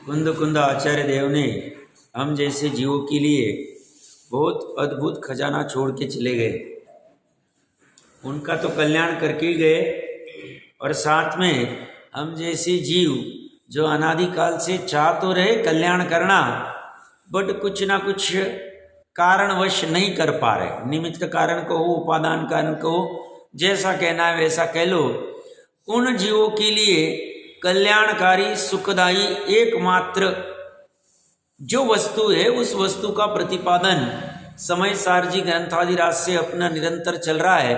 कुंद कुंद आचार्य देव ने हम जैसे जीवों के लिए बहुत अद्भुत खजाना छोड़ के चले गए। उनका तो कल्याण करके ही गए और साथ में हम जैसे जीव जो अनादिकाल से चाह तो रहे कल्याण करना, बट कुछ ना कुछ कारणवश नहीं कर पा रहे। निमित्त कारण कहो, उपादान कारण कहो, जैसा कहना है वैसा कह लो। उन जीवों के लिए कल्याणकारी सुखदायी एकमात्र जो वस्तु है, उस वस्तु का प्रतिपादन समय सारजी ग्रंथादि राज से अपना निरंतर चल रहा है।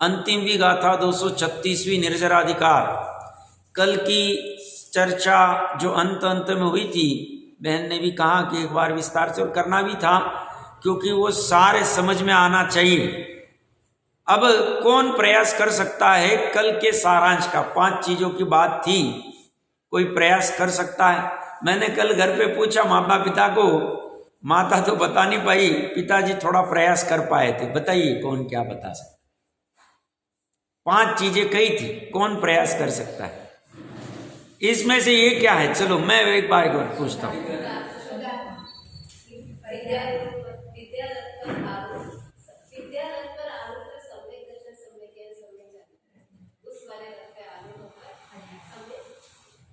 अंतिमवी गाथा 236वीं निर्जराधिकार कल की चर्चा जो अंत में हुई थी, बहन ने भी कहा कि एक बार विस्तार से और करना भी था, क्योंकि वो सारे समझ में आना चाहिए। अब कौन प्रयास कर सकता है कल के सारांश का? 5 चीजों की बात थी, कोई प्रयास कर सकता है? मैंने कल घर पे पूछा माता पिता को, माता तो बता नहीं पाई, पिताजी थोड़ा प्रयास कर पाए थे। बताइए कौन क्या बता सकता? 5 चीजें कही थी, कौन प्रयास कर सकता है? इसमें से ये क्या है? चलो मैं एक बार पूछता हूँ।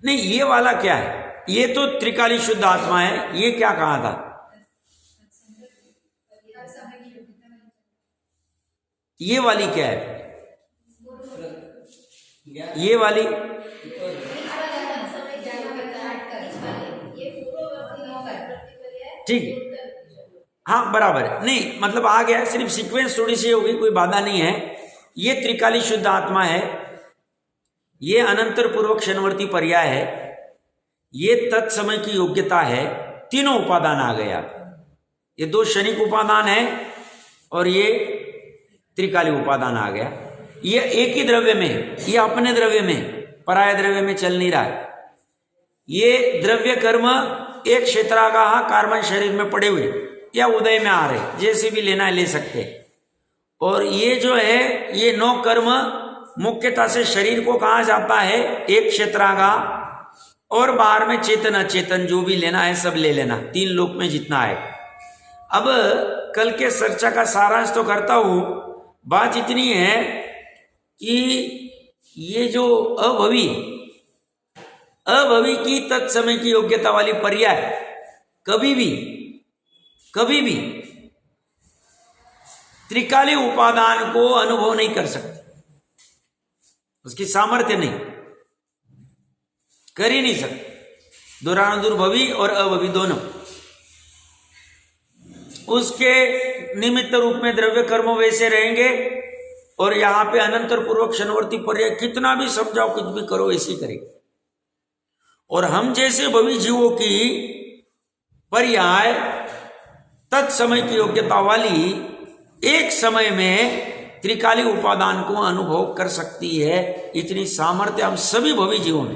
नहीं, ये वाला क्या है? ये तो त्रिकाली शुद्ध आत्मा है। ये क्या कहा था? ये वाली क्या है? ये वाली ठीक है, हाँ बराबर है। नहीं मतलब आ गया, सिर्फ सीक्वेंस थोड़ी सी होगी, कोई बाधा नहीं है। ये त्रिकाली शुद्ध आत्मा है, ये अनंतर पूर्वक क्षणवर्ती पर्याय है, ये तत्समय की योग्यता है। तीनों उपादान आ गया। ये 2 क्षणिक उपादान है और ये त्रिकाली उपादान आ गया। ये एक ही द्रव्य में, ये अपने द्रव्य में, पराय द्रव्य में चल नहीं रहा है। ये द्रव्य कर्म एक क्षेत्रागाह कार्बन शरीर में पड़े हुए या उदय में आ रहे, जैसे भी लेना है ले सकते। और ये जो है ये 9 कर्म मुख्यतः से शरीर को कहा जाता है एक क्षेत्रागाह, और बाहर में चेतन अचेतन जो भी लेना है सब ले लेना, 3 लोक में जितना है। अब कल के चर्चा का सारांश तो करता हूं। बात इतनी है कि ये जो अभवी की तत्समय की योग्यता वाली पर्याय कभी भी त्रिकाली उपादान को अनुभव नहीं कर सकते, उसकी सामर्थ्य नहीं, कर ही नहीं सकते। दुरानुदुर्भवी और अभवी दोनों उसके निमित्त रूप में द्रव्य कर्म वैसे रहेंगे, और यहां पे अनंतर पूर्वक क्षणवर्ती पर्याय कितना भी समझाओ, कुछ भी करो, ऐसे करेंगे। और हम जैसे भवी जीवों की पर्याय तत्समय की योग्यता वाली एक समय में त्रिकाली उपादान को अनुभव कर सकती है। इतनी सामर्थ्य हम सभी भवी जीवों में।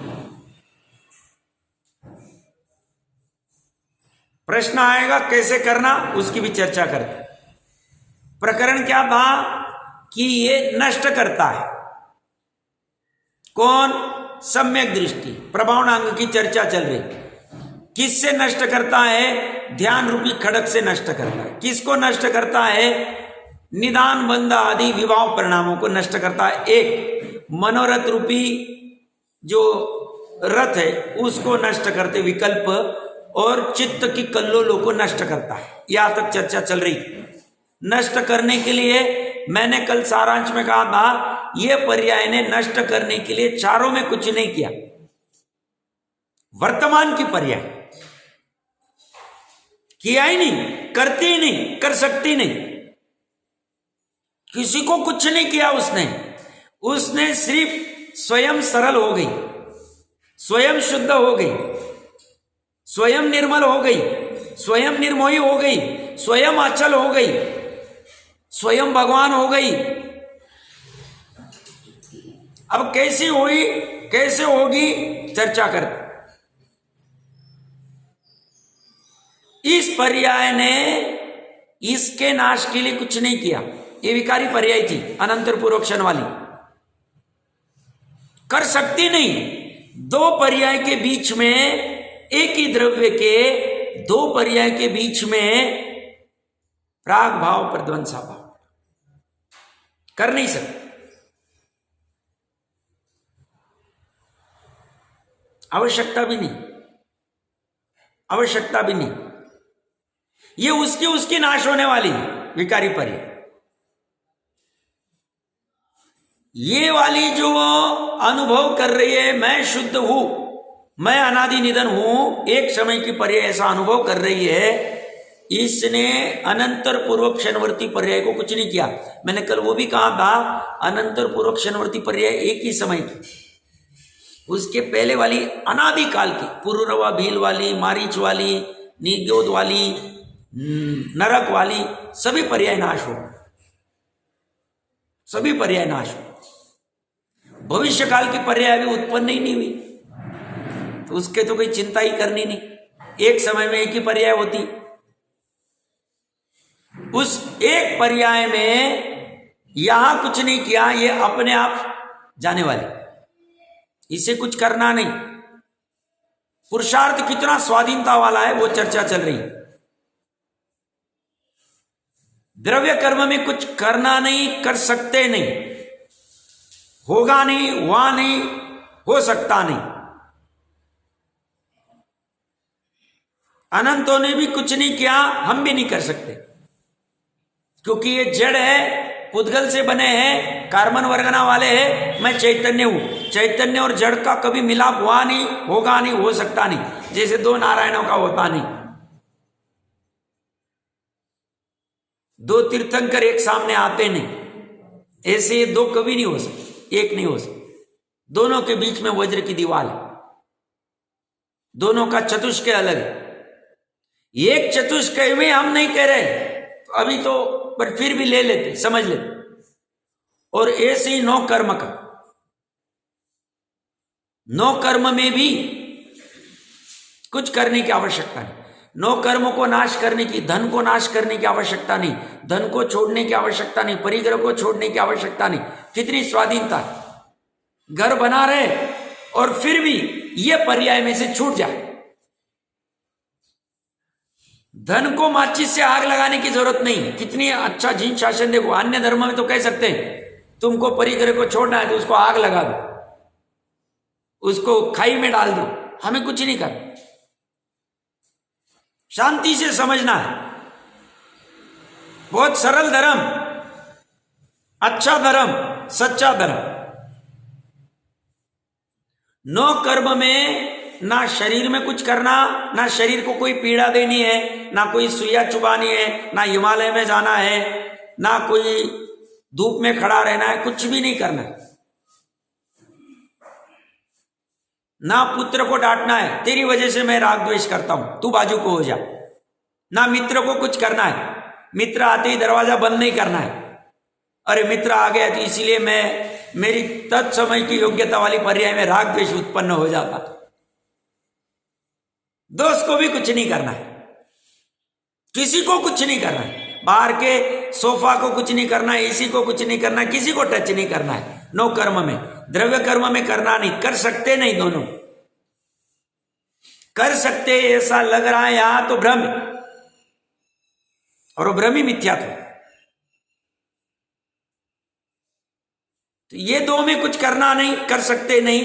प्रश्न आएगा कैसे करना, उसकी भी चर्चा करते। प्रकरण क्या था कि ये नष्ट करता है कौन? सम्यक दृष्टि प्रभावनांग की चर्चा चल रही। किससे नष्ट करता है? ध्यान रूपी खड़क से नष्ट करता है। किसको नष्ट करता है? निदान बंध आदि विभाव परिणामों को नष्ट करता है। एक मनोरथ रूपी जो रथ है उसको नष्ट करते विकल्प, और चित्त की कल्लोलों को नष्ट करता है। यहां तक चर्चा चल रही। नष्ट करने के लिए मैंने कल सारांश में कहा था, यह पर्याय ने नष्ट करने के लिए चारों में कुछ नहीं किया। वर्तमान की पर्याय किया ही नहीं, करती ही नहीं, कर सकती नहीं, किसी को कुछ नहीं किया उसने सिर्फ स्वयं सरल हो गई, स्वयं शुद्ध हो गई, स्वयं निर्मल हो गई, स्वयं निर्मोही हो गई, स्वयं अचल हो गई, स्वयं भगवान हो गई। अब कैसी हुई, कैसे होगी, चर्चा करते। इस पर्याय ने इसके नाश के लिए कुछ नहीं किया। ये विकारी पर्याय थी अनंतर पूर्वक क्षण वाली, कर सकती नहीं। 2 पर्याय के बीच में एक ही द्रव्य के दो पर्याय के बीच में प्राग भाव प्रध्वंसा भाव कर नहीं सकते, आवश्यकता भी नहीं, आवश्यकता भी नहीं। ये उसके नाश होने वाली विकारी पर्याय। ये वाली जो अनुभव कर रही है मैं शुद्ध हूं, मैं अनादि निधन हूं, एक समय की पर्याय ऐसा अनुभव कर रही है, इसने अनंतर पूर्वक क्षणवर्ती पर्याय को कुछ नहीं किया। मैंने कल वो भी कहा था, अनंतर पूर्वक क्षणवर्ती पर्याय एक ही समय की, उसके पहले वाली अनादि काल की पुरुरवा भील वाली, मारीच वाली, निगोद वाली, नरक वाली, सभी पर्याय नाश हो, सभी पर्याय नाश हो। भविष्य काल की पर्याय भी उत्पन्न ही नहीं हुई, तो उसके तो कोई चिंता ही करनी नहीं, एक समय में एक ही पर्याय होती। उस एक पर्याय में यहां कुछ नहीं किया, ये अपने आप जाने वाले, इसे कुछ करना नहीं। पुरुषार्थ कितना स्वाधीनता वाला है वो चर्चा चल रही। द्रव्य कर्म में कुछ करना नहीं, कर सकते नहीं, होगा नहीं, हुआ नहीं, हो सकता नहीं। अनंतों ने भी कुछ नहीं किया, हम भी नहीं कर सकते, क्योंकि ये जड़ है, पुद्गल से बने हैं, कार्बन वर्गना वाले हैं। मैं चैतन्य हूं, चैतन्य और जड़ का कभी मिलाप हुआ नहीं, होगा नहीं, हो सकता नहीं, जैसे दो नारायणों का होता नहीं। दो तीर्थंकर एक सामने आते नहीं, ऐसे ये दो कभी नहीं हो सकते, एक नहीं हो सकते। दोनों के बीच में वज्र की दीवार है, दोनों का चतुष्क अलग है। एक चतुष्क में हम नहीं कह रहे तो अभी तो, पर फिर भी ले लेते, समझ लेते। और ऐसे ही नौ कर्म का, नौ कर्म में भी कुछ करने की आवश्यकता नहीं, नौ कर्मों को नाश करने की, धन को नाश करने की आवश्यकता नहीं, धन को छोड़ने की आवश्यकता नहीं, परिग्रह को छोड़ने की आवश्यकता नहीं। कितनी स्वाधीनता है, घर बना रहे और फिर भी ये पर्याय में से छूट जाए। धन को माचिस से आग लगाने की जरूरत नहीं। कितनी अच्छा जीन शासन देखो, अन्य धर्म में तो कह सकते हैं तुमको परिग्रह को छोड़ना है तो उसको आग लगा दो, उसको खाई में डाल दो, हमें कुछ नहीं करना, शांति से समझना है। बहुत सरल धर्म, अच्छा धर्म, सच्चा धर्म। नौ कर्म में ना शरीर में कुछ करना, ना शरीर को कोई पीड़ा देनी है, ना कोई सुइया चुबानी है, ना हिमालय में जाना है, ना कोई धूप में खड़ा रहना है, कुछ भी नहीं करना है। ना पुत्र को डांटना है, तेरी वजह से मैं राग द्वेष करता हूं, तू बाजू को हो जा। ना मित्र को कुछ करना है, मित्र आते ही दरवाजा बंद नहीं करना है, अरे मित्र आ गया तो इसीलिए मैं, मेरी तत्समय की योग्यता वाली पर्याय में राग द्वेष उत्पन्न हो जाता। दोस्त को भी कुछ नहीं करना है, किसी को कुछ नहीं करना है, बाहर के सोफा को कुछ नहीं करना है, एसी को कुछ नहीं करना है, किसी को टच नहीं करना है। नौ कर्म में, द्रव्य कर्म में करना नहीं, कर सकते नहीं, दोनों कर सकते ऐसा लग रहा है यहां तो भ्रम, और वो भ्रम ही मिथ्यात्व। तो ये दो में कुछ करना नहीं, कर सकते नहीं,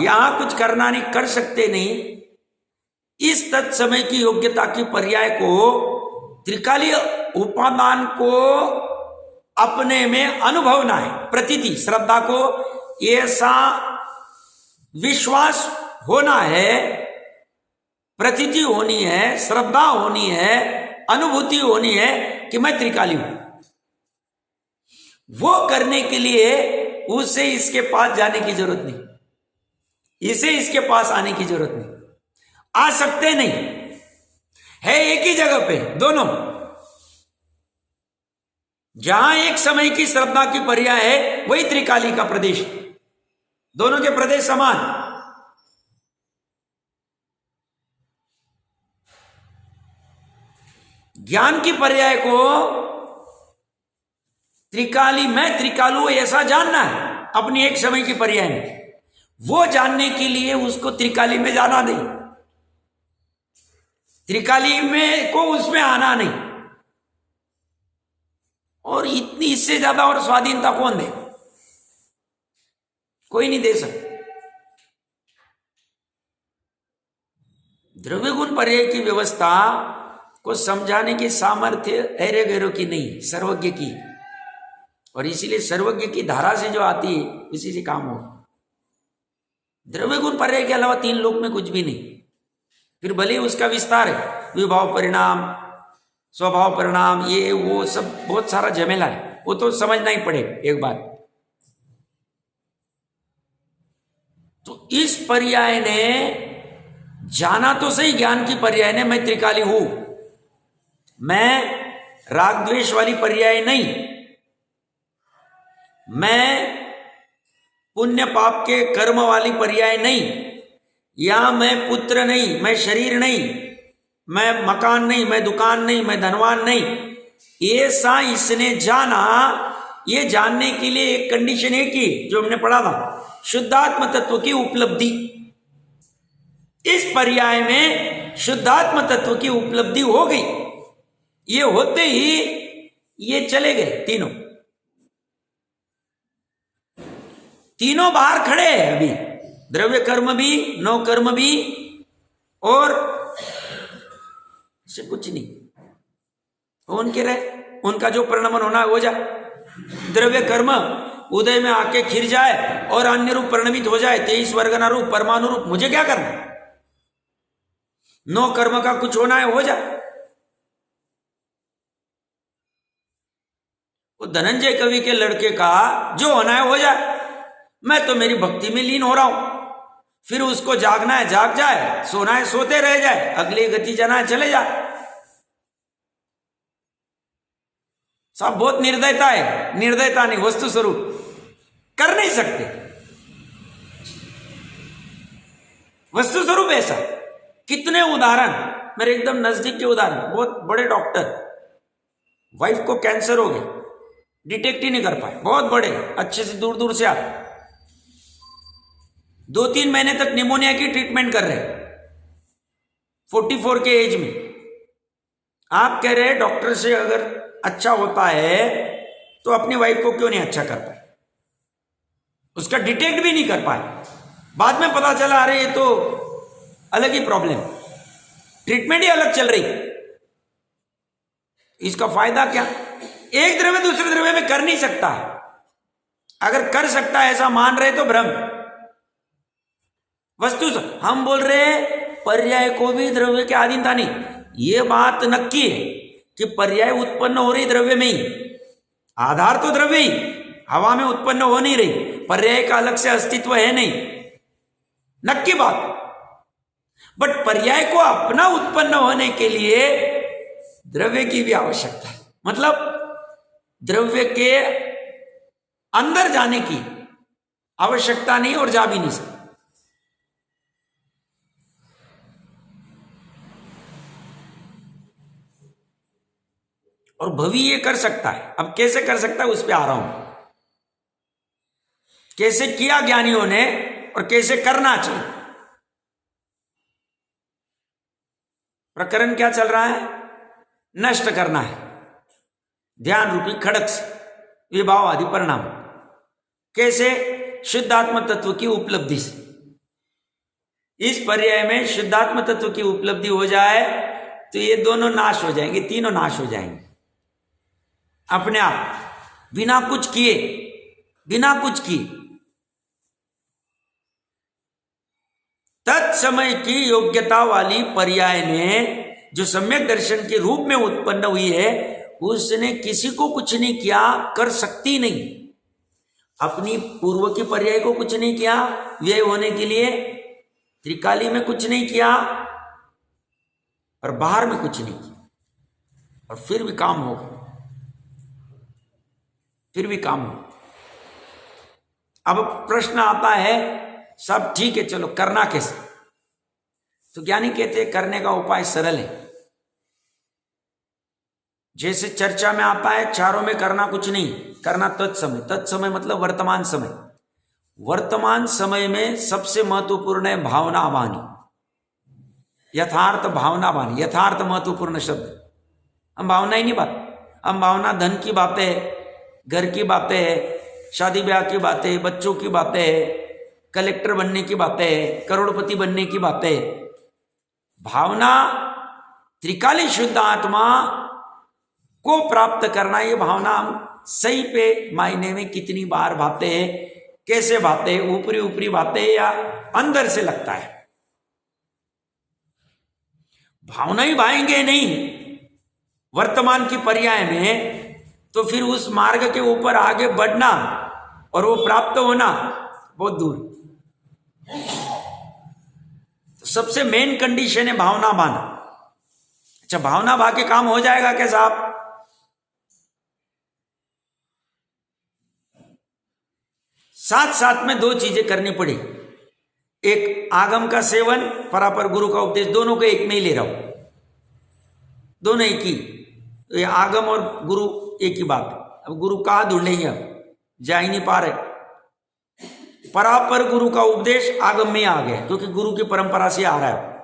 यहां कुछ करना नहीं, कर सकते नहीं। इस तत्समय की योग्यता की पर्याय को, त्रिकालीय उपादान को अपने में अनुभवना है, प्रतीति, श्रद्धा को ऐसा विश्वास होना है, प्रतीति होनी है, श्रद्धा होनी है, अनुभूति होनी है कि मैं त्रिकाली हूं। वो करने के लिए उसे इसके पास जाने की जरूरत नहीं, इसे इसके पास आने की जरूरत नहीं। आ सकते नहीं है, एक ही जगह पे दोनों, जहां एक समय की श्रद्धा की पर्याय है वही त्रिकाली का प्रदेश, दोनों के प्रदेश समान। ज्ञान की पर्याय को त्रिकाली, मैं त्रिकालु ऐसा जानना है अपनी एक समय की पर्याय में, वो जानने के लिए उसको त्रिकाली में जाना नहीं, त्रिकाली में को उसमें आना नहीं। और इतनी इससे ज्यादा और स्वाधीनता कौन दे? कोई नहीं दे सकता। द्रव्य गुण पर्याय की व्यवस्था को समझाने की सामर्थ्य ऐरे गैरों की नहीं, सर्वज्ञ की। और इसीलिए सर्वज्ञ की धारा से जो आती है उसी से काम हो। द्रव्य गुण पर्याय के अलावा तीन लोक में कुछ भी नहीं। फिर भले उसका विस्तार है, विभाव परिणाम, स्वभाव परिणाम, ये वो सब बहुत सारा झमेला है, वो तो समझना ही पड़ेगा एक बात। तो इस पर्याय ने जाना तो सही, ज्ञान की पर्याय ने मैं त्रिकाली हूं, मैं राग द्वेष वाली पर्याय नहीं, मैं पुण्य पाप के कर्म वाली पर्याय नहीं, या मैं पुत्र नहीं, मैं शरीर नहीं, मैं मकान नहीं, मैं दुकान नहीं, मैं धनवान नहीं। ऐसा इसने जाना। ये जानने के लिए एक कंडीशन है कि जो हमने पढ़ा था, शुद्धात्म तत्व की उपलब्धि। इस पर्याय में शुद्धात्म तत्व की उपलब्धि हो गई। ये होते ही ये चले गए तीनों बाहर खड़े हैं अभी। द्रव्य कर्म भी, नौ कर्म भी, और से कुछ नहीं। उनके रहे, उनका जो परिणमन होना है हो जाए। द्रव्य कर्म उदय में आके खिर जाए और अन्य रूप परिणमित हो जाए, 23 वर्गना रूप, परमाणु रूप, मुझे क्या करना? नौ कर्म का कुछ होना है हो जाए। वो धनंजय कवि के लड़के का जो होना है हो जाए, मैं तो मेरी भक्ति में लीन हो रहा हूं। फिर उसको जागना है जाग जाए, सोना है सोते रह जाए, अगली गति जाना है चले जाए। सब बहुत निर्दयता है, निर्दयता नहीं, वस्तु स्वरूप कर नहीं सकते। वस्तु स्वरूप ऐसा। कितने उदाहरण, मेरे एकदम नजदीक के उदाहरण, बहुत बड़े डॉक्टर, वाइफ को कैंसर हो गया, डिटेक्ट ही नहीं कर पाए, बहुत बड़े अच्छे से दूर दूर से आते, 2-3 महीने तक निमोनिया की ट्रीटमेंट कर रहे, 44 के एज में। आप कह रहे हैं डॉक्टर से अगर अच्छा होता है तो अपनी वाइफ को क्यों नहीं अच्छा कर पाए? उसका डिटेक्ट भी नहीं कर पाए। बाद में पता चला अरे ये तो अलग ही प्रॉब्लम, ट्रीटमेंट ही अलग चल रही। इसका फायदा क्या? एक द्रव्य दूसरे द्रव्य में कर नहीं सकता। अगर कर सकता है ऐसा मान रहे तो भ्रम। वस्तु हम बोल रहे हैं पर्याय को भी द्रव्य के अधीनता नहीं। ये बात नक्की है कि पर्याय उत्पन्न हो रही द्रव्य में ही, आधार तो द्रव्य ही, हवा में उत्पन्न हो नहीं रही, पर्याय का अलग से अस्तित्व है नहीं, नक्की बात। बट पर्याय को अपना उत्पन्न होने के लिए द्रव्य की भी आवश्यकता है। मतलब द्रव्य के अंदर जाने की आवश्यकता नहीं और जा भी नहीं सकता। और भवी ये कर सकता है। अब कैसे कर सकता है उस पे आ रहा हूं। कैसे किया ज्ञानियों ने और कैसे करना चाहिए। प्रकरण क्या चल रहा है? नष्ट करना है ध्यान रूपी खड़क से विभाव आदि परिणाम। कैसे? शुद्धात्म तत्व की उपलब्धि से। इस पर्याय में शुद्धात्म तत्व की उपलब्धि हो जाए तो ये दोनों नाश हो जाएंगे, तीनों नाश हो जाएंगे अपने आप, बिना कुछ किए, बिना कुछ किए। तत्समय की योग्यता वाली पर्याय ने जो सम्यक दर्शन के रूप में उत्पन्न हुई है, उसने किसी को कुछ नहीं किया, कर सकती नहीं। अपनी पूर्व की पर्याय को कुछ नहीं किया व्यय होने के लिए, त्रिकाली में कुछ नहीं किया और बाहर में कुछ नहीं किया, और फिर भी काम होगा, फिर भी काम हो। अब प्रश्न आता है सब ठीक है, चलो करना कैसे? तो ज्ञानी कहते हैं करने का उपाय सरल है। जैसे चर्चा में आता है चारों में करना कुछ नहीं, करना तत्समय। तत्समय मतलब वर्तमान समय। वर्तमान समय में सबसे महत्वपूर्ण है भावना वाणी। यथार्थ भावनावान, यथार्थ महत्वपूर्ण शब्द। हम भावना ही नहीं बात, हम भावना धन की बातें है, घर की बातें है, शादी ब्याह की बातें, बच्चों की बातें है, कलेक्टर बनने की बातें है, करोड़पति बनने की बातें है। भावना त्रिकाली शुद्ध आत्मा को प्राप्त करना, ये भावना हम सही पे मायने में कितनी बार भाते हैं, कैसे भाते हैं, ऊपरी ऊपरी भाते हैं या अंदर से लगता है। भावना ही भाएंगे नहीं वर्तमान की पर्याय में, तो फिर उस मार्ग के ऊपर आगे बढ़ना और वो प्राप्त होना बहुत दूर। तो सबसे मेन कंडीशन है भावना भाना। अच्छा, भावना भा के काम हो जाएगा क्या साहब? साथ साथ में दो चीजें करनी पड़ी। एक आगम का सेवन, परापर गुरु का उपदेश, दोनों को एक में ही ले रहा हूं, दोनों एक ही। तो ये आगम और गुरु एक ही बात। अब गुरु कहाँ ढूंढेंगे, अब जा ही नहीं पा रहे। परापर गुरु का उपदेश आगम में आ गया, क्योंकि गुरु की परंपरा से आ रहा है।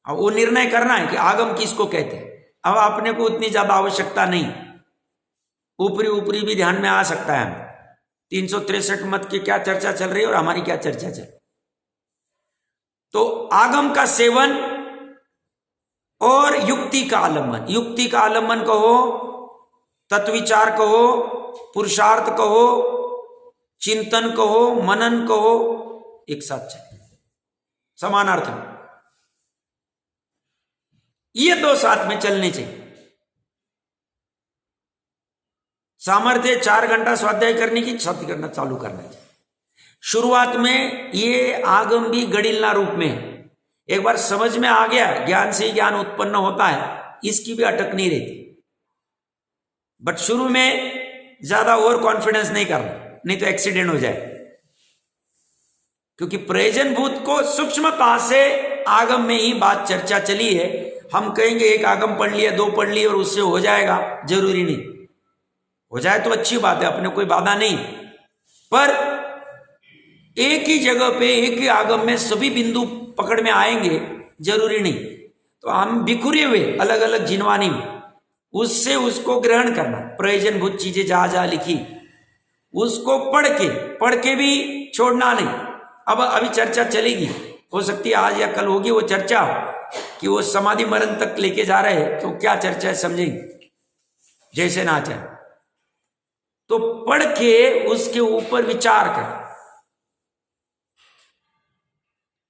अब वो निर्णय करना है कि आगम किसको कहते हैं। अब अपने को उतनी ज्यादा आवश्यकता नहीं, ऊपरी ऊपरी भी ध्यान में आ सकता है। 363 मत की क्या चर्चा चल रही है और हमारी क्या चर्चा चल। तो आगम का सेवन और युक्ति का आलम्बन, युक्ति का आलम्बन कहो, तत्विचार कहो, पुरुषार्थ कहो, चिंतन कहो, मनन कहो, एक साथ चले, समानार्थ में ये दो साथ में चलने चाहिए। सामर्थ्य 4 घंटा स्वाध्याय करने की, छत करना चालू करना चाहिए। शुरुआत में ये आगम भी गड़िलना रूप में है। एक बार समझ में आ गया, ज्ञान से ही ज्ञान उत्पन्न होता है, इसकी भी अटक नहीं रहती। बट शुरू में ज्यादा ओवर कॉन्फिडेंस नहीं करना, नहीं तो एक्सीडेंट हो जाए। क्योंकि प्रयोजन भूत को सूक्ष्मता से आगम में ही बात चर्चा चली है। हम कहेंगे एक आगम पढ़ लिया, 2 पढ़ लिए और उससे हो जाएगा, जरूरी नहीं। हो जाए तो अच्छी बात है, अपने कोई बाधा नहीं, पर एक ही जगह पे एक ही आगम में सभी बिंदु पकड़ में आएंगे, जरूरी नहीं। तो हम बिखरे हुए अलग अलग जिनवानी में, उससे उसको ग्रहण करना। प्रयोजन भूत चीजें जहां जहां लिखी उसको पढ़ के भी छोड़ना नहीं। अब अभी चर्चा चलेगी, हो सकती है आज या कल होगी वो चर्चा, कि वो समाधि मरण तक लेके जा रहे हैं, तो क्या चर्चा है समझेंगे, जैसे ना चाहे। तो पढ़ के उसके ऊपर विचार कर,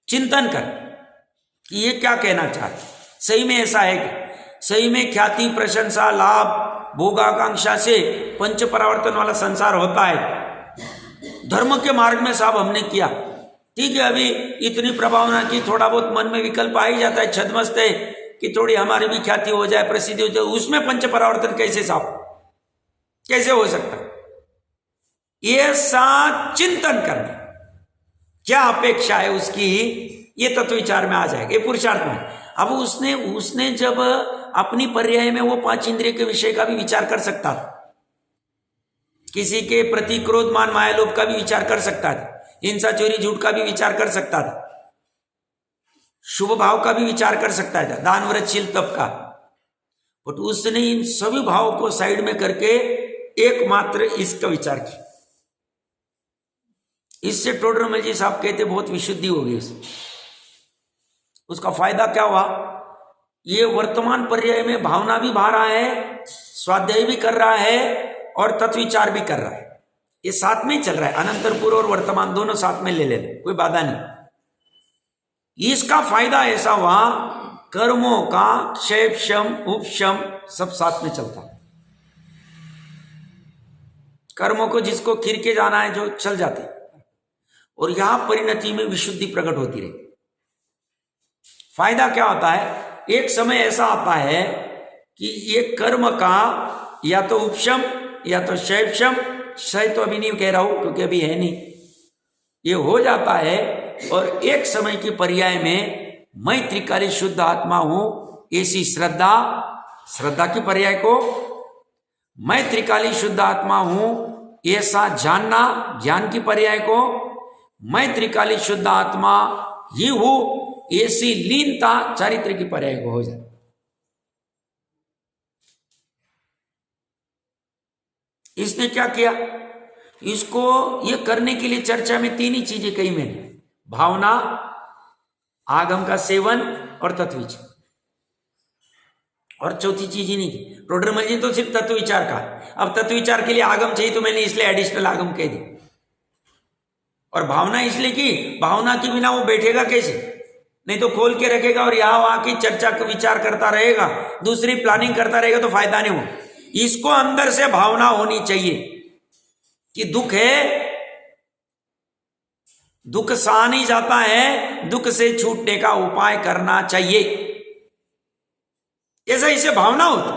चिंतन कर कि ये क्या कहना चाहते, सही में ऐसा है कि सही में ख्याति, प्रशंसा, लाभ, भोगाकांक्षा से पंच परावर्तन वाला संसार होता है। धर्म के मार्ग में साहब हमने किया, ठीक है, अभी इतनी प्रभावना की, थोड़ा बहुत मन में विकल्प आ ही जाता है, छदमस्त है कि थोड़ी हमारी भी ख्याति हो जाए, प्रसिद्धि हो जाए, उसमें पंच परावर्तन कैसे साहब, कैसे हो सकता? ये साथ चिंतन करना, क्या अपेक्षा है उसकी, ये तत्व विचार में आ जाएगा, ये पुरुषार्थ में। अब उसने जब अपनी पर्याय में वो 5 इंद्रिय के विषय का भी विचार कर सकता था, किसी के प्रति क्रोध, मान, माया, लोभ का भी विचार कर सकता था, हिंसा, चोरी, झूठ का भी विचार कर सकता था, शुभ भाव का भी विचार कर सकता था, दान, व्रत, शील, तप का। बट उसने इन सभी भावों को साइड में करके एकमात्र इसका विचार किया। इससे टोडरमल जी साहब कहते बहुत विशुद्धि हो गई। उसका फायदा क्या हुआ, ये वर्तमान पर्याय में भावना भी भा रहा है, स्वाध्याय भी कर रहा है और तत्विचार भी कर रहा है। ये साथ में ही चल रहा है, अनंतर पूर्व और वर्तमान दोनों साथ में ले लेना, कोई बाधा नहीं। इसका फायदा ऐसा हुआ, कर्मों का क्षय, शम, उपशम सब साथ में चलता है। कर्मों को जिसको खीर के जाना है, जो चल जाते, और यहां परिणति में विशुद्धि प्रकट होती रही। फायदा क्या होता है, एक समय ऐसा आता है कि ये कर्म का या तो उपशम या तो शैवशम, क्षय तो अभी नहीं कह रहा हूं क्योंकि अभी है नहीं, ये हो जाता है। और एक समय की पर्याय में मैं त्रिकाली शुद्ध आत्मा हूं, ऐसी श्रद्धा की पर्याय को मैं त्रिकाली शुद्ध आत्मा हूं ऐसा जानना, ज्ञान की पर्याय को मैं त्रिकाली शुद्ध आत्मा ही हूं ऐसी लीनता चारित्र की पर्याय को हो जाए। इसने क्या किया, इसको ये करने के लिए चर्चा में 3 ही चीजें कही मैंने, भावना, आगम का सेवन और तत्व विचार, और चौथी चीज ही नहीं थी। रोडरमल जी तो सिर्फ तत्व विचार का, अब तत्व विचार के लिए आगम चाहिए तो मैंने इसलिए एडिशनल आगम कह दी, और भावना इसलिए की, भावना के बिना वो बैठेगा कैसे, नहीं तो खोल के रखेगा और यहां वहां की चर्चा का विचार करता रहेगा, दूसरी प्लानिंग करता रहेगा तो फायदा नहीं हो। इसको अंदर से भावना होनी चाहिए कि दुख है, दुख सहा नहीं जाता है, दुख से छूटने का उपाय करना चाहिए, ऐसा इसे भावना होती।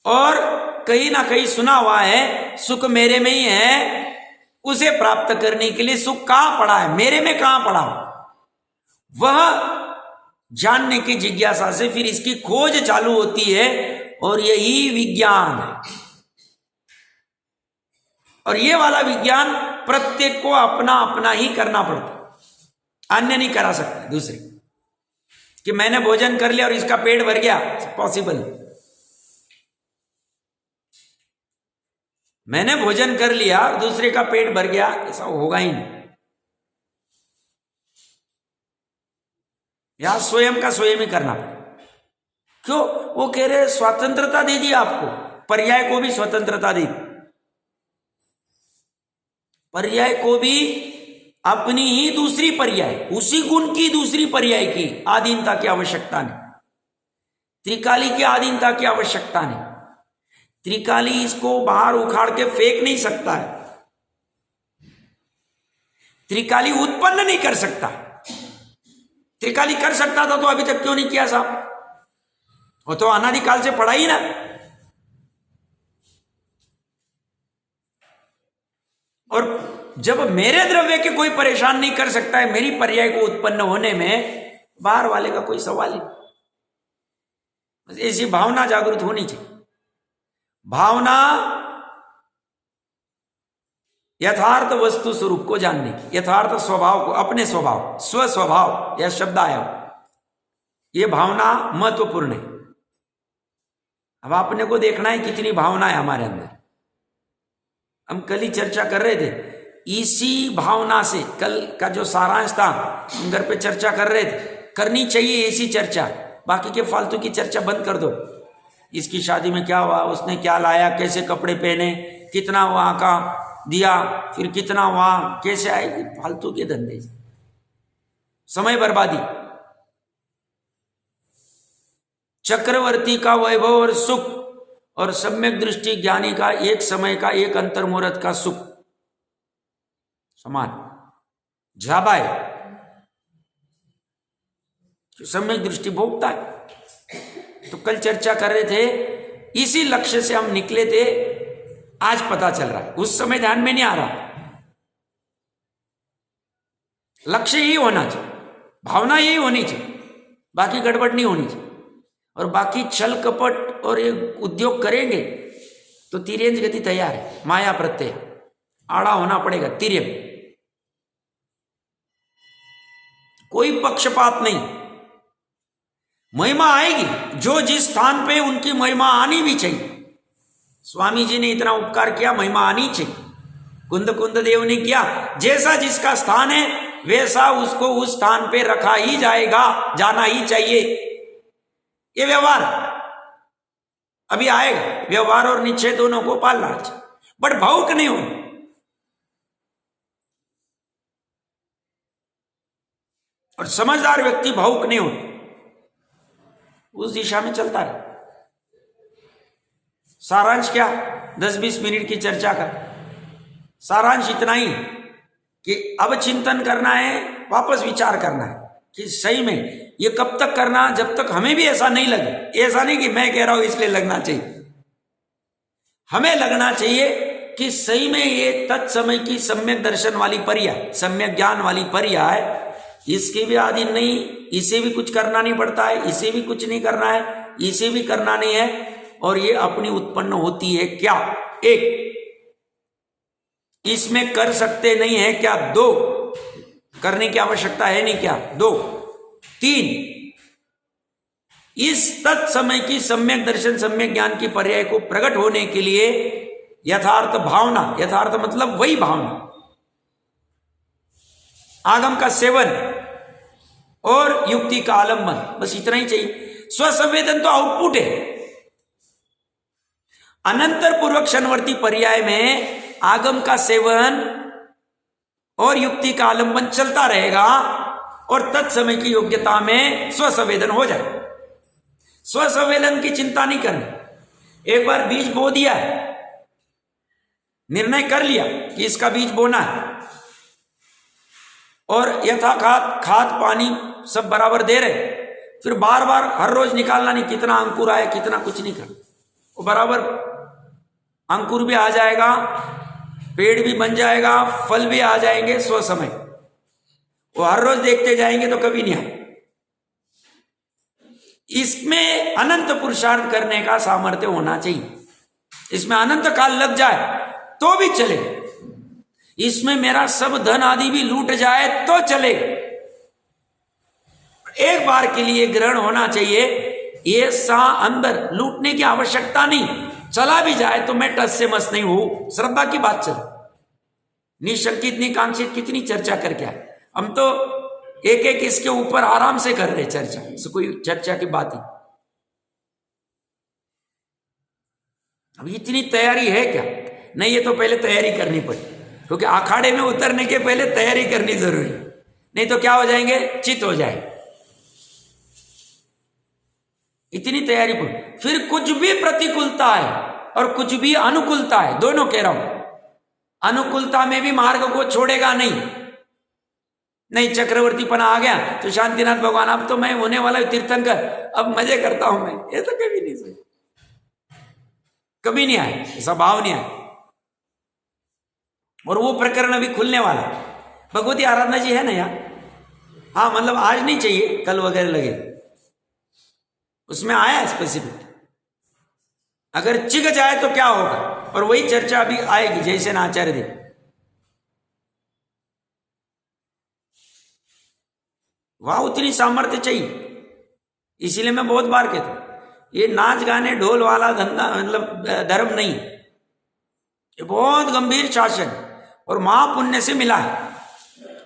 और कहीं ना कहीं सुना हुआ है सुख मेरे में ही है, उसे प्राप्त करने के लिए सुख कहां पड़ा है, मेरे में कहां पड़ा, वह जानने की जिज्ञासा से फिर इसकी खोज चालू होती है, और यही विज्ञान है। और ये वाला विज्ञान प्रत्येक को अपना अपना ही करना पड़ता, अन्य नहीं करा सकता। दूसरे कि मैंने भोजन कर लिया और इसका पेट भर गया, पॉसिबल। मैंने भोजन कर लिया और दूसरे का पेट भर गया, ऐसा होगा ही नहीं। या स्वयं का स्वयं ही करना पड़ेगा। क्यों, वो कह रहे स्वतंत्रता दे दी आपको, पर्याय को भी स्वतंत्रता दी, पर्याय को भी अपनी ही दूसरी पर्याय, उसी गुण की दूसरी पर्याय की आधीनता की आवश्यकता नहीं, त्रिकाली की आधीनता की आवश्यकता नहीं। त्रिकाली इसको बाहर उखाड़ के फेंक नहीं सकता है, त्रिकाली उत्पन्न नहीं कर सकता। त्रिकाली कर सकता था तो अभी तक क्यों नहीं किया साहब, वो तो अनादिकाल से पड़ा ही ना। और जब मेरे द्रव्य के कोई परेशान नहीं कर सकता है मेरी पर्याय को उत्पन्न होने में, बाहर वाले का कोई सवाल ही नहीं। ऐसी भावना जागृत होनी चाहिए। भावना यथार्थ वस्तु स्वरूप को जानने की, यथार्थ स्वभाव को, अपने स्वभाव, स्व स्वभाव, यह शब्द आया, यह भावना महत्वपूर्ण है। अब आपने को देखना है कितनी भावना है हमारे अंदर। हम कल ही चर्चा कर रहे थे, इसी भावना से कल का जो सारांश था हम घर पे चर्चा कर रहे थे, करनी चाहिए ऐसी चर्चा, बाकी के फालतू की चर्चा बंद कर दो। इसकी शादी में क्या हुआ, उसने क्या लाया, कैसे कपड़े पहने, कितना वहां का दिया, फिर कितना वहां कैसे आएगी, फालतू के धंधे, समय बर्बादी। चक्रवर्ती का वैभव और सुख और सम्यक दृष्टि ज्ञानी का एक समय का, एक अंतर्मुहूर्त का सुख समान ज्यादा है। सम्यक दृष्टि भोगता है। तो कल चर्चा कर रहे थे, इसी लक्ष्य से हम निकले थे, आज पता चल रहा है, उस समय ध्यान में नहीं आ रहा। लक्ष्य यही होना चाहिए, भावना यही होनी चाहिए, बाकी गड़बड़ नहीं होनी चाहिए। और बाकी छल कपट और ये उद्योग करेंगे तो तिर्यंज गति तैयार है। माया प्रत्यय आड़ा होना पड़ेगा, तिर्यम, कोई पक्षपात नहीं। महिमा आएगी, जो जिस स्थान पे उनकी महिमा आनी भी चाहिए। स्वामी जी ने इतना उपकार किया, महिमा आनी चाहिए। कुंद देव ने किया, जैसा जिसका स्थान है वैसा उसको उस स्थान पे रखा ही जाएगा, जाना ही चाहिए। ये व्यवहार अभी आएगा, व्यवहार और निश्चय दोनों को पालना चाहिए, बट भावुक नहीं होना। और समझदार व्यक्ति भावुक नहीं होता, उस दिशा में चलता रहे। सारांश क्या, 10-20 मिनट की चर्चा का सारांश इतना ही कि अब चिंतन करना है, वापस विचार करना है कि सही में ये कब तक करना, जब तक हमें भी ऐसा नहीं लगे। ऐसा नहीं कि मैं कह रहा हूं इसलिए लगना चाहिए, हमें लगना चाहिए कि सही में ये तत्समय की सम्यक दर्शन वाली पर्याय, सम्यक ज्ञान वाली पर्याय, इसके भी अधीन नहीं, इसे भी कुछ करना नहीं पड़ता है, इसे भी कुछ नहीं करना है, इसे भी करना नहीं है, और ये अपनी उत्पन्न होती है क्या, एक, इसमें कर सकते नहीं है क्या, दो, करने की आवश्यकता है नहीं क्या? 2, 3, इस तत्समय की सम्यक दर्शन सम्यक ज्ञान की पर्याय को प्रकट होने के लिए यथार्थ भावना, यथार्थ मतलब वही भावना, आगम का सेवन और युक्ति का आलंबन, बस इतना ही चाहिए। स्वसंवेदन तो आउटपुट है। अनंतर पूर्वक क्षणवर्ती पर्याय में आगम का सेवन और युक्ति का आलंबन चलता रहेगा और तत्समय की योग्यता में स्वसंवेदन हो जाए। स्वसंवेदन की चिंता नहीं करनी। एक बार बीज बो दिया है, निर्णय कर लिया कि इसका बीज बोना है और यथाखात खाद पानी सब बराबर दे रहे, फिर बार बार हर रोज निकालना नहीं कितना अंकुर आया कितना, कुछ नहीं करना। वो बराबर अंकुर भी आ जाएगा, पेड़ भी बन जाएगा, फल भी आ जाएंगे स्व समय। वो हर रोज देखते जाएंगे तो कभी नहीं आए। इसमें अनंत पुरुषार्थ करने का सामर्थ्य होना चाहिए। इसमें अनंत काल लग जाए तो भी चले, इसमें मेरा सब धन आदि भी लूट जाए तो चले, एक बार के लिए ग्रहण होना चाहिए। ये सा अंदर लूटने की आवश्यकता नहीं, चला भी जाए तो मैं टस से मस नहीं हूं। श्रद्धा की बात चले, निशंकित निकांक्षित कितनी चर्चा करके आए हम तो, एक एक इसके ऊपर आराम से कर रहे चर्चा, इससे कोई चर्चा की बात ही। अब इतनी तैयारी है क्या? नहीं, ये तो पहले तैयारी करनी पड़ी, क्योंकि अखाड़े में उतरने के पहले तैयारी करनी जरूरी, नहीं तो क्या हो जाएंगे, चित हो जाए। इतनी तैयारी पड़ी। फिर कुछ भी प्रतिकूलता है और कुछ भी अनुकूलता है, दोनों कह रहा हूं। अनुकूलता में भी मार्ग को छोड़ेगा नहीं चक्रवर्तीपना आ गया तो शांतिनाथ भगवान अब तो मैं होने वाला तीर्थंकर, अब मजे करता हूं मैं, ये तो कभी नहीं सोचा, कभी नहीं आए, ऐसा भाव नहीं आया। और वो प्रकरण अभी खुलने वाला। भगवती आराधना जी है ना यार, हाँ मतलब आज नहीं चाहिए, कल वगैरह लगे, उसमें आया स्पेसिफिक। अगर चिग जाए तो क्या होगा, और वही चर्चा अभी आएगी जैसे न आचार्य देव। वहां उतनी सामर्थ्य चाहिए। इसीलिए मैं बहुत बार कहता हूं, ये नाच गाने ढोल वाला धंधा मतलब धर्म नहीं, ये बहुत गंभीर शासन और महापुण्य से मिला है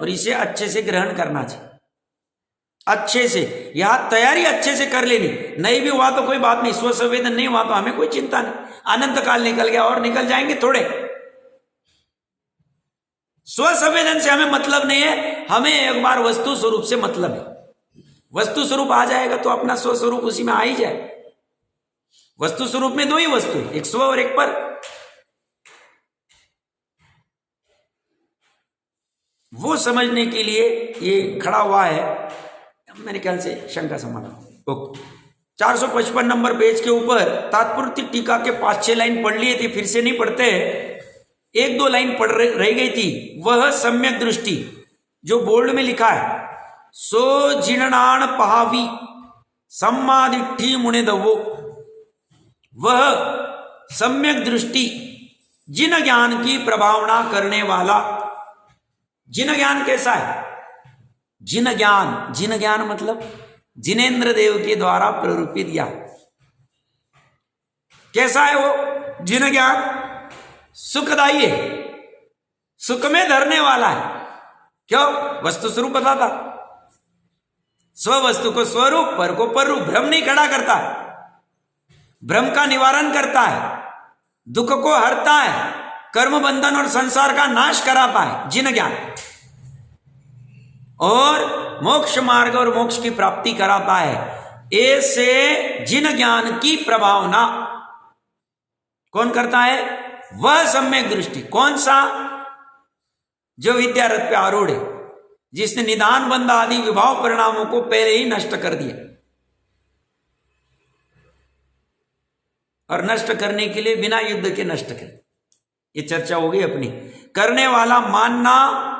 और इसे अच्छे से ग्रहण करना चाहिए। अच्छे से, यहां तैयारी अच्छे से कर लेनी, नहीं भी हुआ तो कोई बात नहीं, स्वसंवेदन नहीं हुआ तो हमें कोई चिंता नहीं, अनंत काल निकल गया और निकल जाएंगे थोड़े। स्वसंवेदन से हमें मतलब नहीं है, हमें एक बार वस्तु स्वरूप से मतलब है। वस्तु स्वरूप आ जाएगा तो अपना स्वस्वरूप उसी में आ ही जाए। वस्तु स्वरूप में दो ही वस्तु, एक स्व और एक पर। वो समझने के लिए ये खड़ा हुआ है, मेरे ख्याल से शंका समाधान। ओके, 455 नंबर पेज के ऊपर तात्पर्य टीका के 5-6 लाइन पढ़ लिए थे, फिर से नहीं पढ़ते, 1-2 लाइन पढ़ रह गई थी। वह सम्यक दृष्टि जो बोल्ड में लिखा है, सो जिनाण पहावी सम्मादिठी मुने दवो, वह सम्यक दृष्टि जिन ज्ञान की प्रभावना करने वाला। जिन ज्ञान कैसा है? जिन ज्ञान मतलब जिनेन्द्र देव के द्वारा प्ररूपित ज्ञान। कैसा है वो जिन ज्ञान? सुखदायी है, सुख में धरने वाला है। क्यों? वस्तु स्वरूप बताता, स्व वस्तु को स्वरूप, पर को पर रूप, भ्रम नहीं खड़ा करता है, भ्रम का निवारण करता है, दुख को हरता है, कर्म बंधन और संसार का नाश कराता है जिन ज्ञान, और मोक्ष मार्ग और मोक्ष की प्राप्ति कराता है। ऐसे जिन ज्ञान की प्रभावना कौन करता है? वह सम्यक दृष्टि। कौन सा? जो विद्यारथ पे आरूढ़ है, जिसने निदान बंध आदि विभाव परिणामों को पहले ही नष्ट कर दिया, और नष्ट करने के लिए बिना युद्ध के नष्ट कर। ये चर्चा हो गई अपनी। करने वाला मानना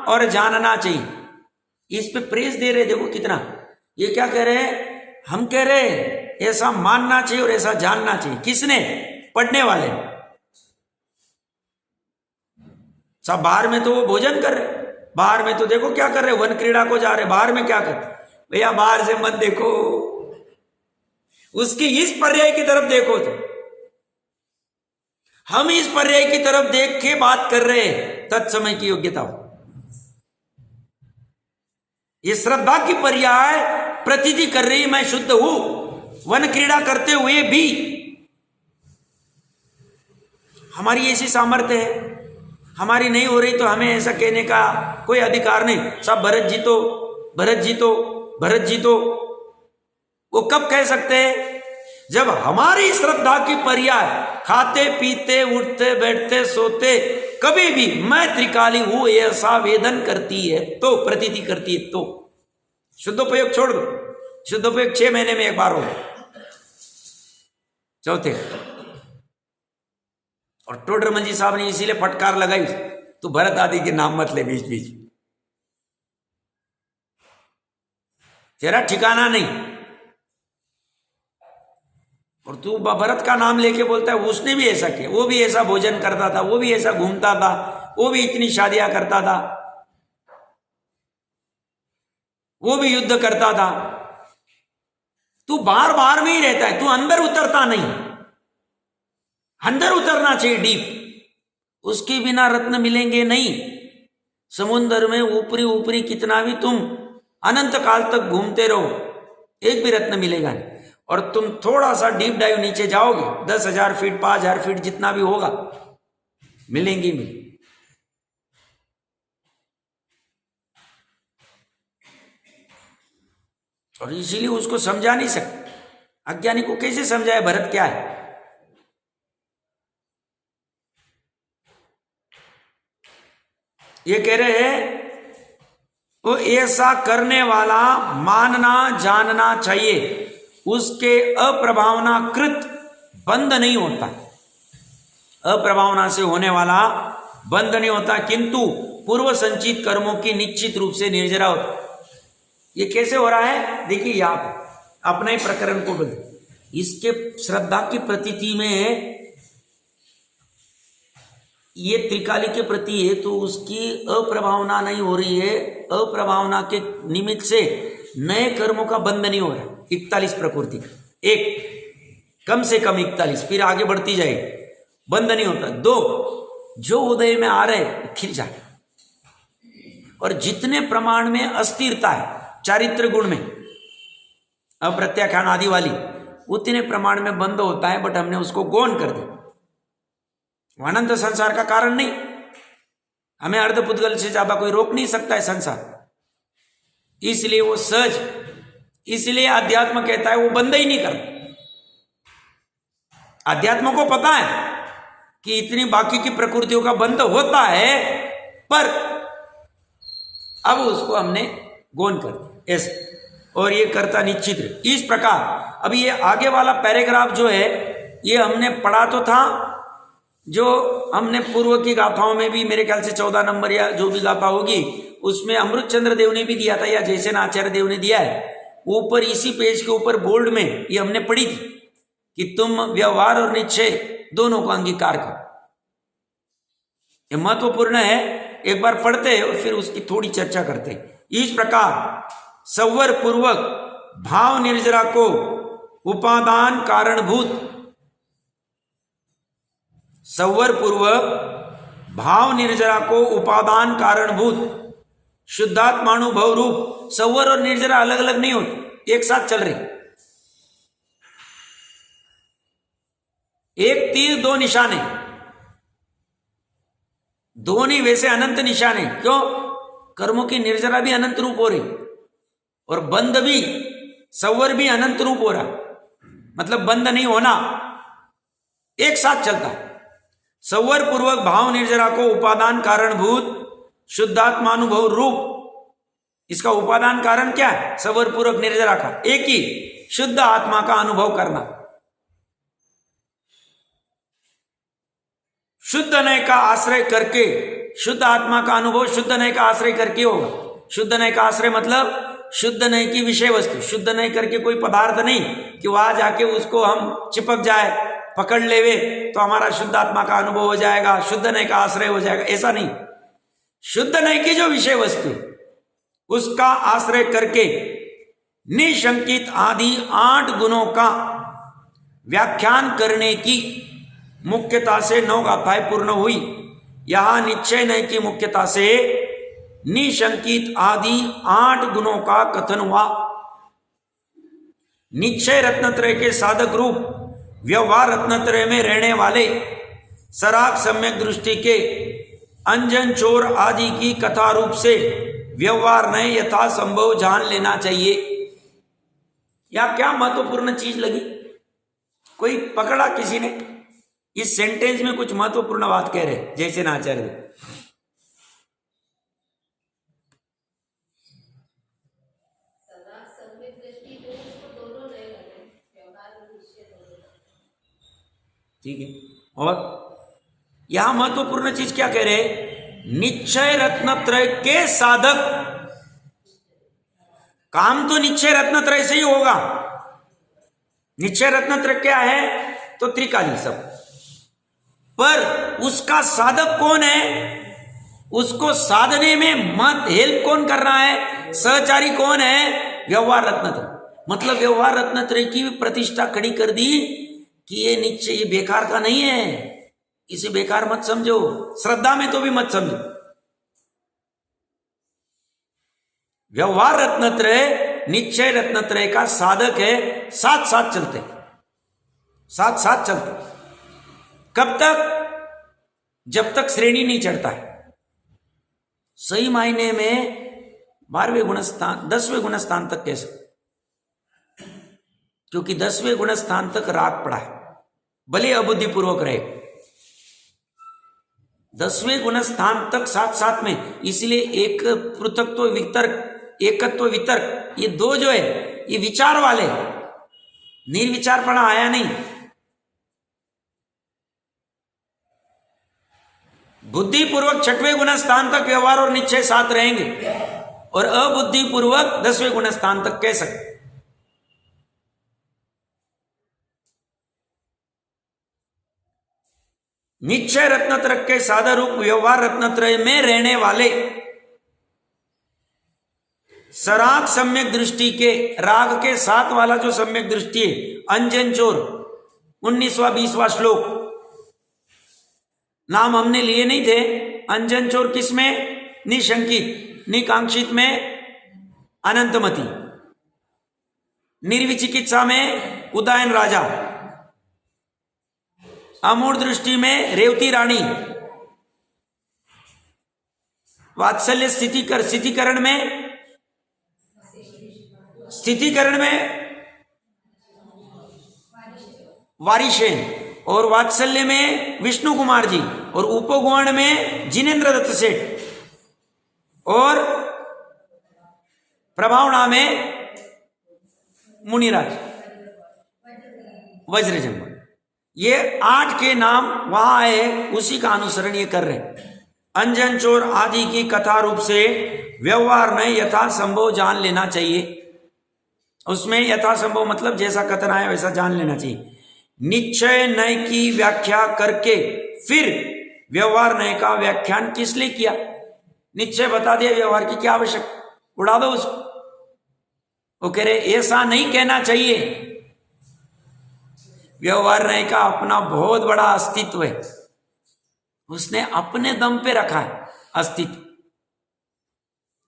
और जानना चाहिए। इस पे प्रेस दे रहे, देखो कितना। ये क्या कह रहे हैं? हम कह रहे हैं ऐसा मानना चाहिए और ऐसा जानना चाहिए। किसने? पढ़ने वाले। सब बाहर में तो वो भोजन कर रहे, बाहर में तो देखो क्या कर रहे, वन क्रीड़ा को जा रहे, बाहर में क्या कर, भैया बाहर से मत देखो, उसकी इस पर्याय की तरफ देखो। तो हम इस पर्याय की तरफ देख के बात कर रहे हैं, तत्समय की योग्यता हो। ये श्रद्धा की पर्याय प्रतीति कर रही मैं शुद्ध हूं, वन क्रीड़ा करते हुए भी हमारी ऐसी सामर्थ्य है, हमारी नहीं हो रही तो हमें ऐसा कहने का कोई अधिकार नहीं। सब भरत जी तो, भरत जी तो, भरत जी तो, वो कब कह सकते हैं? जब हमारी श्रद्धा की पर्याय खाते पीते उठते बैठते सोते कभी भी मैं त्रिकाली हूं ऐसा वेदन करती है, तो प्रतीति करती है। तो शुद्धोपयोग छोड़ दो, शुद्धोपयोग 6 महीने में एक बार हो। चौथे, और टोडरमल जी साहब ने इसीलिए फटकार लगाई, तो भरत आदि के नाम मत ले बीच बीच, तेरा ठिकाना नहीं। और तू भरत का नाम लेके बोलता है उसने भी ऐसा किया, वो भी ऐसा भोजन करता था, वो भी ऐसा घूमता था, वो भी इतनी शादियां करता था, वो भी युद्ध करता था। तू बार बार में ही रहता है, तू अंदर उतरता नहीं। अंदर उतरना चाहिए डीप, उसके बिना रत्न मिलेंगे नहीं। समुद्र में ऊपरी ऊपरी कितना भी तुम अनंत काल तक घूमते रहो, एक भी रत्न मिलेगा नहीं। और तुम थोड़ा सा डीप डाइव नीचे जाओगे, 10,000 फीट 5,000 फीट जितना भी होगा, मिलेंगी मिलेंगी। और इसीलिए उसको समझा नहीं सकते, अज्ञानी को कैसे समझाए भरत क्या है। ये कह रहे हैं वो ऐसा करने वाला मानना जानना चाहिए, उसके अप्रभावना कृत बंद नहीं होता, अप्रभावना से होने वाला बंद नहीं होता, किंतु पूर्व संचित कर्मों की निश्चित रूप से निर्जरा होता। ये कैसे हो रहा है देखिए, आप अपना ही प्रकरण को बदल, इसके श्रद्धा की प्रतीति में ये त्रिकाली के प्रति है, तो उसकी अप्रभावना नहीं हो रही है, अप्रभावना के निमित्त से नए कर्मों का बंध नहीं हो रहा। 41 प्रकृति का, एक कम से कम 41, फिर आगे बढ़ती जाएगी, बंध नहीं होता। 2 जो उदय में आ रहे खिल जाए, और जितने प्रमाण में अस्थिरता है चारित्र गुण में अप्रत्याख्यान आदि वाली, उतने प्रमाण में बंद होता है, बट हमने उसको गौण कर दिया। अनंत संसार का कारण नहीं, हमें अर्धपुद्गल से ज्यादा कोई रोक नहीं सकता है संसार, इसलिए वो सहज, इसलिए अध्यात्म कहता है वो बंद ही नहीं करता। अध्यात्म को पता है कि इतनी बाकी की प्रकृतियों का बंध होता है, पर अब उसको हमने गौण कर दिया ऐसे, और ये करता निश्चित। इस प्रकार अब ये आगे वाला पैराग्राफ जो है ये हमने पढ़ा तो था, जो हमने पूर्व की गाथाओं में भी मेरे ख्याल से 14 नंबर या जो भी गाथा होगी उसमें अमृतचंद्र देव ने भी दिया था, या जैसे आचार्य देव ने दिया है। ऊपर इसी पेज के ऊपर बोल्ड में ये हमने पढ़ी थी कि तुम व्यवहार और निश्चय दोनों को अंगीकार करो। ये महत्वपूर्ण है, एक बार पढ़ते हैं और फिर उसकी थोड़ी चर्चा करते हैं। इस प्रकार संवर पूर्वक भाव निर्जरा को उपादान कारणभूत, संवर पूर्वक भाव निर्जरा को उपादान कारणभूत शुद्धात्मानुभव रूप, संवर और निर्जरा अलग अलग नहीं होती, एक साथ चल रही। एक तीर 2 निशाने, दोनों वैसे अनंत निशाने। क्यों? कर्मों की निर्जरा भी अनंत रूप हो रही, और बंध भी, संवर भी अनंत रूप हो रहा, मतलब बंध नहीं होना, एक साथ चलता। संवर पूर्वक भाव निर्जरा को उपादान कारणभूत शुद्धात्मानुभव रूप, इसका उपादान कारण क्या है? संवर पूर्वक निर्जरा का एक ही शुद्ध आत्मा का अनुभव करना। शुद्ध नय का आश्रय करके शुद्ध आत्मा का अनुभव शुद्ध नय का आश्रय करके होगा। शुद्ध नय का आश्रय मतलब शुद्ध नय की विषय वस्तु, शुद्ध नय करके कोई पदार्थ नहीं कि वहां जाके उसको हम चिपक जाए, पकड़ लेवे तो हमारा शुद्ध आत्मा का अनुभव हो जाएगा, शुद्ध नय का आश्रय हो जाएगा, ऐसा नहीं। शुद्ध नहीं की जो विषय वस्तु उसका आश्रय करके निशंकित आदि 8 गुणों का व्याख्यान करने की मुख्यता से 9 गाथाएं पूर्ण हुई। यहां निश्चय नहीं की मुख्यता से निशंकित आदि 8 गुणों का कथन हुआ। निश्चय रत्नत्रय के साधक रूप व्यवहार रत्नत्रय में रहने वाले सराग सम्यक दृष्टि के अंजन चोर आदि की कथा रूप से व्यवहार नहीं यथा संभव जान लेना चाहिए। या क्या महत्वपूर्ण चीज लगी? कोई पकड़ा किसी ने? इस सेंटेंस में कुछ महत्वपूर्ण बात कह रहे जैसे नाचार्य ठीक है। और यहां महत्वपूर्ण चीज क्या कह रहे? निश्चय रत्नत्रय के साधक। काम तो निश्चय रत्नत्रय से ही होगा। निश्चय रत्नत्रय क्या है? तो त्रिकाली सब, पर उसका साधक कौन है? उसको साधने में मत हेल्प कौन कर रहा है? सहचारी कौन है? व्यवहार रत्नत्रय। मतलब व्यवहार रत्नत्रय की प्रतिष्ठा खड़ी कर दी कि ये निश्चय ये बेकार का नहीं है, इसे बेकार मत समझो, श्रद्धा में तो भी मत समझो। व्यवहार रत्नत्रय निश्चय रत्नत्रय का साधक है। साथ साथ चलते, साथ साथ चलते। कब तक? जब तक श्रेणी नहीं चढ़ता है। सही मायने में 12वें गुणस्थान 10वें गुणस्थान तक कैसे? क्योंकि 10वें गुणस्थान तक राग पड़ा है, भले अबुद्धिपूर्वक रहे। 10वें गुणस्थान तक साथ साथ में, इसलिए एक पृथकत्व वितर्क, एकत्व वितर्क, ये दो जो है ये विचार वाले, निर्विचारपना आया नहीं। बुद्धिपूर्वक 6वें गुणस्थान तक व्यवहार और निश्चय साथ रहेंगे और अबुद्धिपूर्वक 10वें गुणस्थान तक कह सकते। निश्चय रत्नत्रय के साधक रूप व्यवहार रत्नत्रय में रहने वाले सराग सम्यक दृष्टि के, राग के साथ वाला जो सम्यक दृष्टि है, अंजन चोर 19वां 20वां श्लोक, नाम हमने लिए नहीं थे। अंजन चोर किसमें? निशंकित, निकांक्षित में अनंतमती, निर्विचिकित्सा में उदयन राजा, अमूढ़ दृष्टि में रेवती रानी, वात्सल्य स्थितिकरण में वारिशेन, और वात्सल्य में विष्णु कुमार जी, और उपगुण में जिनेन्द्र दत्त सेठ, और प्रभावना में मुनिराज वज्रजंब। ये 8 के नाम वहां आए, उसी का अनुसरण ये कर रहे हैं। अंजन चोर आदि की कथा रूप से व्यवहार में यथा संभव जान लेना चाहिए। उसमें यथा संभव मतलब जैसा कथन आया वैसा जान लेना चाहिए। निश्चय नय की व्याख्या करके फिर व्यवहार नय का व्याख्यान किस लिए किया? निश्चय बता दिया, व्यवहार की क्या आवश्यकता? उड़ा दो उसको। वो कह रहे ऐसा नहीं कहना चाहिए। व्यवहार नय का अपना बहुत बड़ा अस्तित्व है, उसने अपने दम पे रखा है अस्तित्व।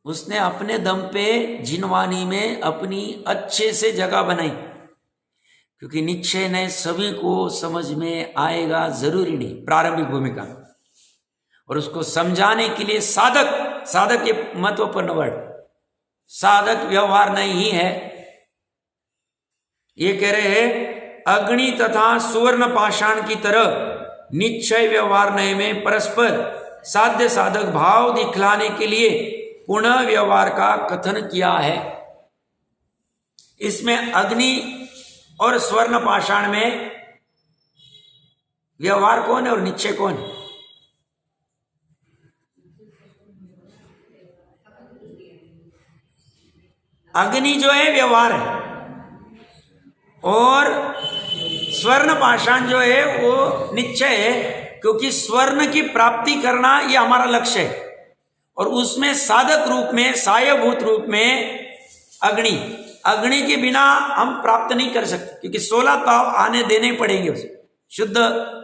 उसने अपने दम पे जिनवानी में अपनी अच्छे से जगह बनाई, क्योंकि निश्चय ने सभी को समझ में आएगा जरूरी नहीं, प्रारंभिक भूमिका। और उसको समझाने के लिए साधक ये महत्वपूर्ण वर्ड, साधक व्यवहार नहीं ही है। ये कह रहे हैं अग्नि तथा सुवर्ण पाषाण की तरह निश्चय व्यवहार नय में परस्पर साध्य साधक भाव दिखलाने के लिए पुनः व्यवहार का कथन किया है। इसमें अग्नि और स्वर्ण पाषाण में व्यवहार कौन है और निश्चय कौन है? अग्नि जो है व्यवहार है और स्वर्ण पाषाण जो है वो निश्चय है, क्योंकि स्वर्ण की प्राप्ति करना ये हमारा लक्ष्य है और उसमें साधक रूप में, सायभूत रूप में अग्नि, अग्नि के बिना हम प्राप्त नहीं कर सकते, क्योंकि 16 ताव आने देने पड़ेंगे, उसे शुद्ध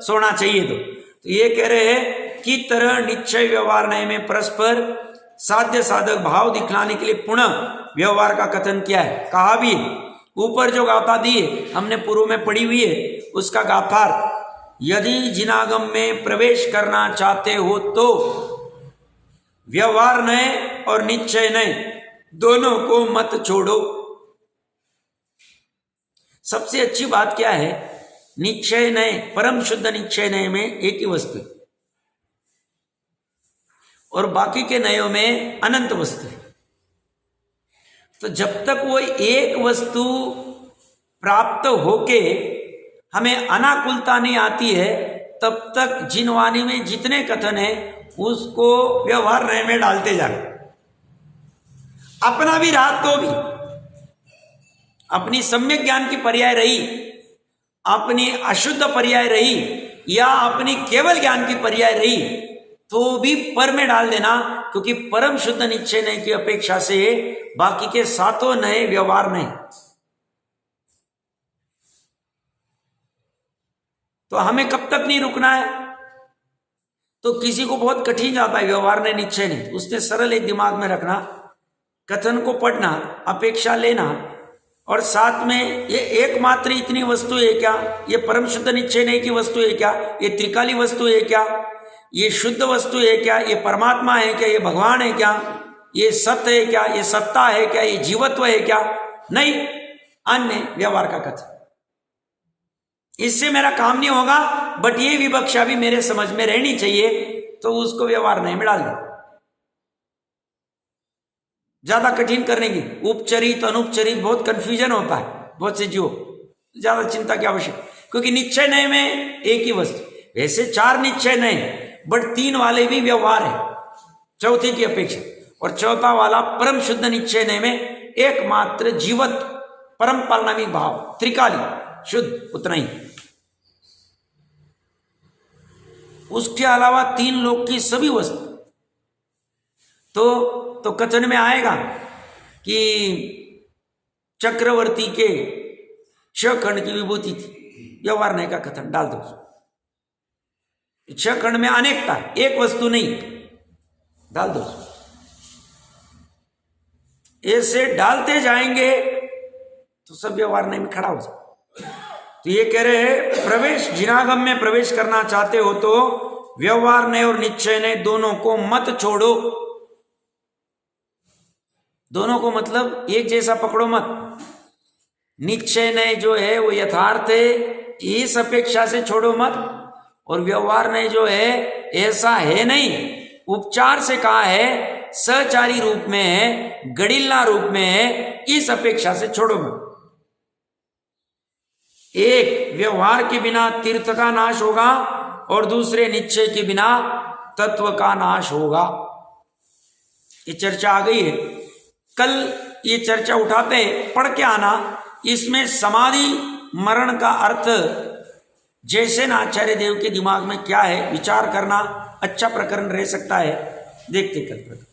सोना चाहिए। तो ये कह रहे हैं कि तरह निश्चय व्यवहार नए में परस्पर साध्य साधक भाव दिखलाने के लिए पुनः व्यवहार का कथन किया है। कहा भी ऊपर जो गाथा दी है हमने पूर्व में पढ़ी हुई है, उसका गाथार्थ, यदि जिनागम में प्रवेश करना चाहते हो तो व्यवहार नए और निश्चय नए दोनों को मत छोड़ो। सबसे अच्छी बात क्या है, निश्चय नए, परम शुद्ध निश्चय नए में एक ही वस्तु है और बाकी के नयों में अनंत वस्तु है। तो जब तक वो एक वस्तु प्राप्त होके हमें अनाकुलता नहीं आती है, तब तक जिन वाणी में जितने कथन है उसको व्यवहार नए में डालते जाए। अपना भी रहा तो भी, अपनी सम्यक ज्ञान की पर्याय रही, अपनी अशुद्ध पर्याय रही या अपनी केवल ज्ञान की पर्याय रही, तो भी पर में डाल देना, क्योंकि परम शुद्ध निश्चय नए की अपेक्षा से बाकी के सातों नए व्यवहार नए। तो हमें कब तक नहीं रुकना है। तो किसी को बहुत कठिन जाता है व्यवहार नए निश्चय नए, उसने सरल एक दिमाग में रखना, कथन को पढ़ना, अपेक्षा लेना, और साथ में ये एकमात्र इतनी वस्तु है क्या, ये परम शुद्ध निश्चय नए की वस्तु है क्या, ये त्रिकाली वस्तु है क्या, ये शुद्ध वस्तु है क्या, ये परमात्मा है क्या, ये भगवान है क्या, ये सत्य है क्या, ये सत्ता है क्या, ये जीवत्व है क्या, नहीं, अन्य व्यवहार का कथन। इससे मेरा काम नहीं होगा, बट ये विवक्षा भी मेरे समझ में रहनी चाहिए, तो उसको व्यवहार नहीं में डाल दो। ज्यादा कठिन करने की, उपचरित अनुपचरित बहुत कंफ्यूजन होता है बहुत से जीवों, ज्यादा चिंता की आवश्यक, क्योंकि निश्चय नए में एक ही वस्तु, वैसे 4 निश्चय नए, बट 3 वाले भी व्यवहार है चौथे की अपेक्षा, और चौथा वाला परम शुद्ध निश्चय नए में एकमात्र जीवत परम पालनामिक भाव त्रिकाली शुद्ध, उतना ही। उसके अलावा 3 लोक की सभी वस्तु तो कथन में आएगा कि चक्रवर्ती के 6 खंड की विभूति थी, व्यवहार नए का कथन डाल दो। 6 खंड में अनेकता, एक वस्तु नहीं, डाल दो। ऐसे डालते जाएंगे तो सब व्यवहार नए में खड़ा हो जाए। तो ये कह रहे हैं प्रवेश, जिनागम में प्रवेश करना चाहते हो तो व्यवहार नए और निश्चय नए दोनों को मत छोड़ो। दोनों को मतलब एक जैसा पकड़ो मत। निश्चय नए जो है वो यथार्थ है, इस अपेक्षा से छोड़ो मत, और व्यवहार नए जो है ऐसा है नहीं, उपचार से कहा है, सहचारी रूप में है, गड़िल्ला रूप में है, इस अपेक्षा से छोड़ो मत। एक व्यवहार के बिना तीर्थ का नाश होगा और दूसरे निश्चय के बिना तत्व का नाश होगा। ये चर्चा आ गई है, कल ये चर्चा उठाते पढ़ के आना। इसमें समाधि मरण का अर्थ जैसे ना आचार्य देव के दिमाग में क्या है, विचार करना, अच्छा प्रकरण रह सकता है। देखते कल प्रकरण।